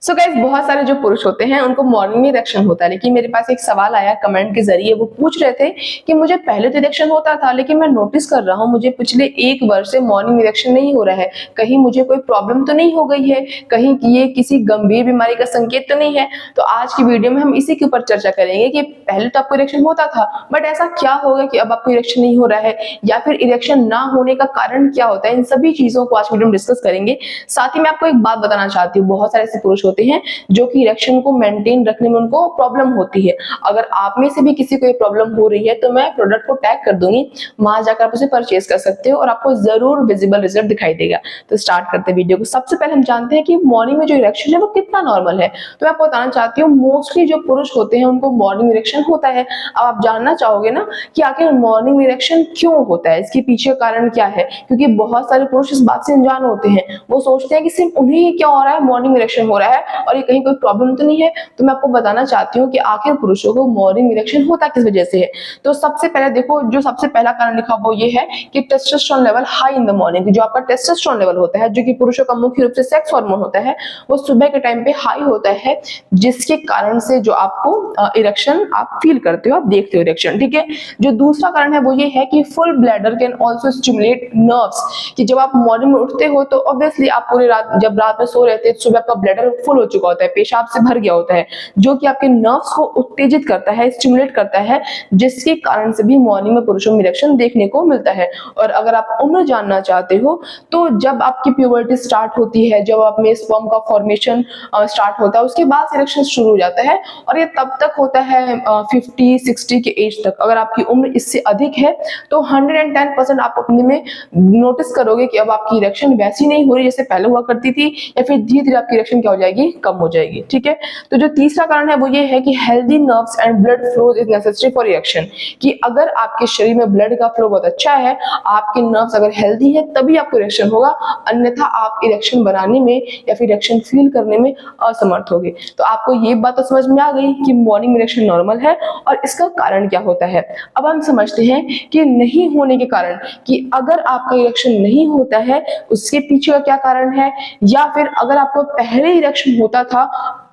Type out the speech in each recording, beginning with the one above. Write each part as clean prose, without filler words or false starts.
So guys, बहुत सारे जो पुरुष होते हैं उनको मॉर्निंग में इरेक्शन होता है, लेकिन मेरे पास एक सवाल आया कमेंट के जरिए। वो पूछ रहे थे कि मुझे पहले तो इरेक्शन होता था, लेकिन मैं नोटिस कर रहा हूँ मुझे पिछले 1 वर्ष से मॉर्निंग इरेक्शन नहीं हो रहा है। कहीं मुझे कोई प्रॉब्लम तो नहीं हो गई है, कहीं ये किसी गंभीर बीमारी का संकेत तो नहीं है। तो आज की वीडियो में हम इसी के ऊपर चर्चा करेंगे कि पहले तो आपको इरेक्शन होता था, बट ऐसा क्या होगा कि अब आपको इरेक्शन नहीं हो रहा है, या फिर इरेक्शन ना होने का कारण क्या होता है। इन सभी चीजों को आज वीडियो में डिस्कस करेंगे। साथ ही मैं आपको एक बात बताना चाहती हूँ, बहुत सारे ऐसे पुरुष होते हैं जो कि इरेक्शन को मेंटेन रखने में उनको प्रॉब्लम होती है। अगर आप में से भी किसी को ये प्रॉब्लम हो रही है तो मैं प्रोडक्ट को टैग कर दूंगी, वहां जाकर आप उसे परचेज कर सकते हो और आपको जरूर विजिबल रिजल्ट दिखाई देगा। तो स्टार्ट करते हैं वीडियो को। सबसे पहले हम जानते हैं कि मॉर्निंग में जो इरेक्शन है वो कितना नॉर्मल है। तो मैं आपको बताना चाहती हूँ, मोस्टली जो पुरुष होते हैं उनको मॉर्निंग इरेक्शन होता है। अब आप जानना चाहोगे ना कि आखिर मॉर्निंग इरेक्शन क्यों होता है, इसके पीछे कारण क्या है, क्योंकि बहुत सारे पुरुष इस बात से अनजान होते हैं। वो सोचते हैं कि सिर्फ उन्हें ही क्या हो रहा है, मॉर्निंग इरेक्शन हो रहा है और ये कहीं कोई प्रॉब्लम तो नहीं है। तो मैं आपको बताना चाहती हूँ कि आखिर पुरुषों को मॉर्निंग इरेक्शन होता किस वजह से है। तो सबसे पहले देखो, जो सबसे पहला कारण लिखा वो ये है कि testosterone level high in the morning. जो आपका टेस्टोस्टेरोन लेवल होता है, जो कि पुरुषों का मुख्य रूप से सेक्स हार्मोन होता है, वो सुबह के टाइम पे हाई होता है, जिसके कारण से जो आपको इरेक्शन आप फील करते हो, आप देखते हो इरेक्शन। ठीक है। जो दूसरा कारण है वो ये है कि full bladder can also stimulate nerves. कि जब आप मॉर्निंग में उठते हो तो ऑब्वियसली आप पूरी रात, जब रात में सो रहे थे, सुबह आपका ब्लैडर फुल हो चुका होता है, पेशाब से भर गया होता है, जो कि आपके नर्व्स को उत्तेजित करता है, स्टिमुलेट करता है, जिसके कारण से भी मॉर्निंग में पुरुषों में इरेक्शन देखने को मिलता है। और अगर आप उम्र जानना चाहते हो तो जब आपकी प्यूबर्टी स्टार्ट होती है, जब आप में स्पर्म का फॉर्मेशन स्टार्ट होता है, उसके बाद इरेक्शन शुरू हो जाता है और ये तब तक होता है 50-60 के एज तक। अगर आपकी उम्र इससे अधिक है तो 110% आप अपने में नोटिस करोगे कि अब आपकी इरेक्शन वैसी नहीं हो रही जैसे पहले हुआ करती थी, या फिर धीरे धीरे आपकी इरेक्शन क्या हो जाएगी, कम हो जाएगी। ठीक है। तो जो तीसरा कारण है वो ये है कि healthy nerves and blood flow is necessary for erection. कि अगर आपके शरीर में ब्लड का फ्लो बहुत अच्छा है, आपके नर्व्स अगर हेल्दी है, तभी आपको इरेक्शन होगा, अन्यथा आप इरेक्शन बनाने में या फिर इरेक्शन फील करने में असमर्थ होगे। तो आपको ये बात तो समझ में आ गई कि मॉर्निंग इरेक्शन नॉर्मल है और इसका कारण क्या होता है। अब हम समझते हैं कि नहीं होने के कारण, कि अगर आपका इरेक्शन नहीं होता है उसके पीछे का क्या कारण है, या फिर अगर आपको पहले इरेक्शन होता था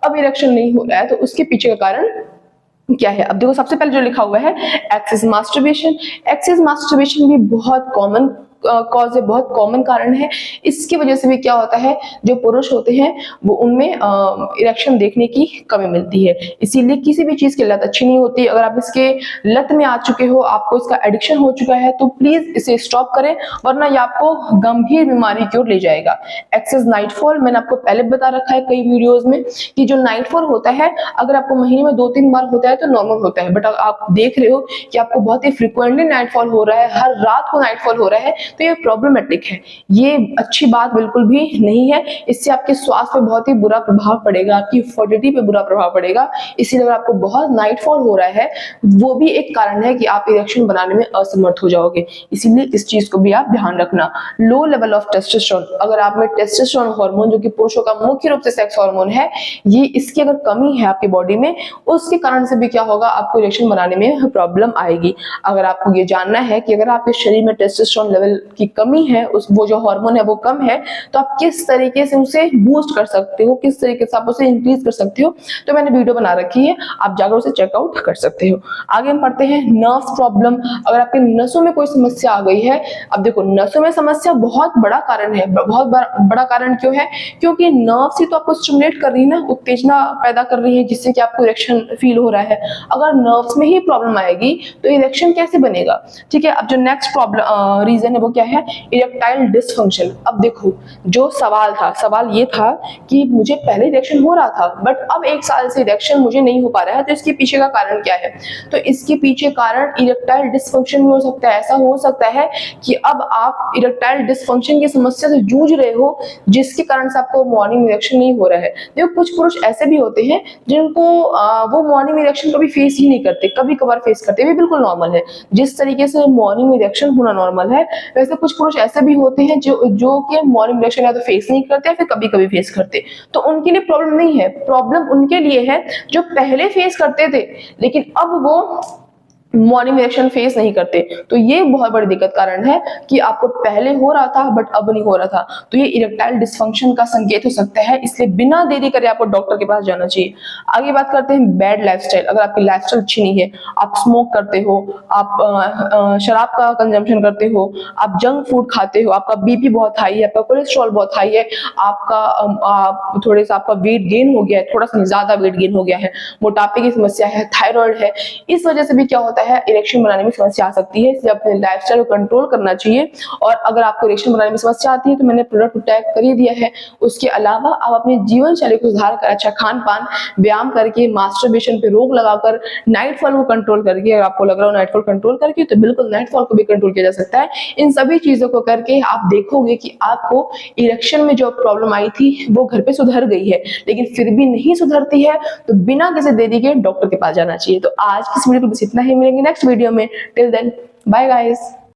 अब इरेक्शन नहीं हो रहा है तो उसके पीछे का कारण क्या है। अब देखो, सबसे पहले जो लिखा हुआ है एक्सेस मास्टरबेशन। एक्सेस मास्टरबेशन भी बहुत कॉमन कॉज है, बहुत कॉमन कारण है। इसकी वजह से भी क्या होता है, जो पुरुष होते हैं वो उनमें इरेक्शन देखने की कमी मिलती है। इसीलिए किसी भी चीज की लत अच्छी नहीं होती। अगर आप इसके लत में आ चुके हो, आपको इसका एडिक्शन हो चुका है, तो प्लीज इसे स्टॉप करें, वरना ये आपको गंभीर बीमारी की ओर ले जाएगा। एक्सेस नाइटफॉल, मैंने आपको पहले बता रखा है कई वीडियोज में कि जो नाइटफॉल होता है, अगर आपको महीने में 2-3 बार होता है तो नॉर्मल होता है, बट आप देख रहे हो कि आपको बहुत ही फ्रिक्वेंटली नाइटफॉल हो रहा है, हर रात को नाइटफॉल हो रहा है, तो ये प्रॉब्लमेटिक है। ये अच्छी बात बिल्कुल भी नहीं है। इससे आपके स्वास्थ्य पे बहुत ही बुरा प्रभाव पड़ेगा, आपकी फर्टिलिटी पे बुरा प्रभाव पड़ेगा। इसीलिए अगर आपको बहुत नाइटफॉल हो रहा है, वो भी एक कारण है कि आप इरेक्शन बनाने में असमर्थ हो जाओगे। इसीलिए इस चीज को भी आप ध्यान रखना। लो लेवल ऑफ टेस्टोस्टेरोन, अगर आप में टेस्टोस्टेरोन हार्मोन, जो कि पुरुषों का मुख्य रूप से सेक्स हार्मोन है, ये इसकी अगर कमी है आपकी बॉडी में, उसके कारण से भी क्या होगा, आपको इरेक्शन बनाने में प्रॉब्लम आएगी। अगर आपको ये जानना है कि अगर आपके शरीर में टेस्टोस्टेरोन लेवल की कमी है, उस वो जो हार्मोन है वो कम है, तो आप किस तरीके से उसे बूस्ट कर सकते हो, किस तरीके से आप उसे इंक्रीज कर सकते हो, तो मैंने वीडियो बना रखी है, आप जाकर उसे चेकआउट कर सकते हो। आगे हम पढ़ते हैं नर्व प्रॉब्लम। अगर आपके नसों में कोई समस्या आ गई है, अब देखो नसों में समस्या बहुत बड़ा कारण है। बहुत बड़ा कारण क्यों है, क्योंकि नर्व्स ही तो आपको स्टिमुलेट कर रही है ना, उत्तेजना पैदा कर रही है, जिससे कि आपको इरेक्शन फील हो रहा है। अगर नर्व्स में ही प्रॉब्लम आएगी तो इरेक्शन कैसे बनेगा। ठीक है। अब जो नेक्स्ट प्रॉब्लम रीजन है वो क्या है, इरेक्टाइल डिसफंक्शन। अब देखो, जो सवाल ये था कि मुझे पहले इरेक्शन हो रहा था, बट अब 1 साल से इरेक्शन मुझे नहीं हो पा रहा है, तो इसके पीछे का कारण क्या है। तो इसके पीछे कारण इरेक्टाइल डिसफंक्शन भी हो सकता है। ऐसा हो सकता है कि अब आप इरेक्टाइल डिसफंक्शन की समस्या से जूझ रहे हो, जिसके कारण से आपको मॉर्निंग इरेक्शन नहीं हो रहा है। देखो, कुछ पुरुष ऐसे भी होते हैं जिनको वो मॉर्निंग इरेक्शन कभी फेस ही नहीं करते, कभी कभार फेस करते, भी बिल्कुल नॉर्मल है। जिस तरीके से मॉर्निंग इरेक्शन होना नॉर्मल है, वैसे कुछ पुरुष ऐसे भी होते हैं जो कि मॉर्निंग इरेक्शन या तो फेस नहीं करते या फिर कभी कभी फेस करते। तो उनके लिए प्रॉब्लम नहीं है, प्रॉब्लम उनके लिए है जो पहले फेस करते थे, लेकिन अब वो मॉर्निंग इरेक्शन फेस नहीं करते। तो ये बहुत बड़ी दिक्कत कारण है कि आपको पहले हो रहा था बट अब नहीं हो रहा था, तो ये इरेक्टाइल डिस्फंक्शन का संकेत हो सकता है। इसलिए बिना देरी करे आपको डॉक्टर के पास जाना चाहिए। आगे बात करते हैं बैड लाइफस्टाइल। अगर आपकी लाइफस्टाइल अच्छी नहीं है, आप स्मोक करते हो, आप शराब का कंजम्पशन करते हो, आप जंक फूड खाते हो, आपका बीपी बहुत हाई है, आपका कोलेस्ट्रॉल बहुत हाई है, आप थोड़े सा आपका वेट गेन हो गया है, थोड़ा सा ज्यादा वेट गेन हो गया है, मोटापे की समस्या है, थायराइड है, इस वजह से भी क्या होता है, इरेक्शन बनाने में समस्या आ सकती है। इसलिए अपने लाइफस्टाइल को कंट्रोल करना चाहिए। और अगर आपको इरेक्शन बनाने में समस्या आती है तो मैंने प्रोडक्ट टैग कर ही दिया है। उसके अलावा आप अपनी जीवन शैली को सुधार कर, अच्छा खान पान, व्यायाम करके, मास्टरबेशन पे रोक लगाकर, नाइटफॉल को कंट्रोल करके, अगर आपको लग रहा हो नाइटफॉल कंट्रोल करके, तो बिल्कुल नाइटफॉल को भी कंट्रोल किया जा सकता है। इन सभी चीजों को करके आप देखोगे कि आपको इरेक्शन में जो प्रॉब्लम आई थी वो घर पे सुधर गई है। लेकिन फिर भी नहीं सुधरती है तो बिना किसी देरी के डॉक्टर के पास जाना चाहिए। तो आज की इस वीडियो को बस इतना ही, मिलेंगे नेक्स्ट वीडियो में। Till then bye guys.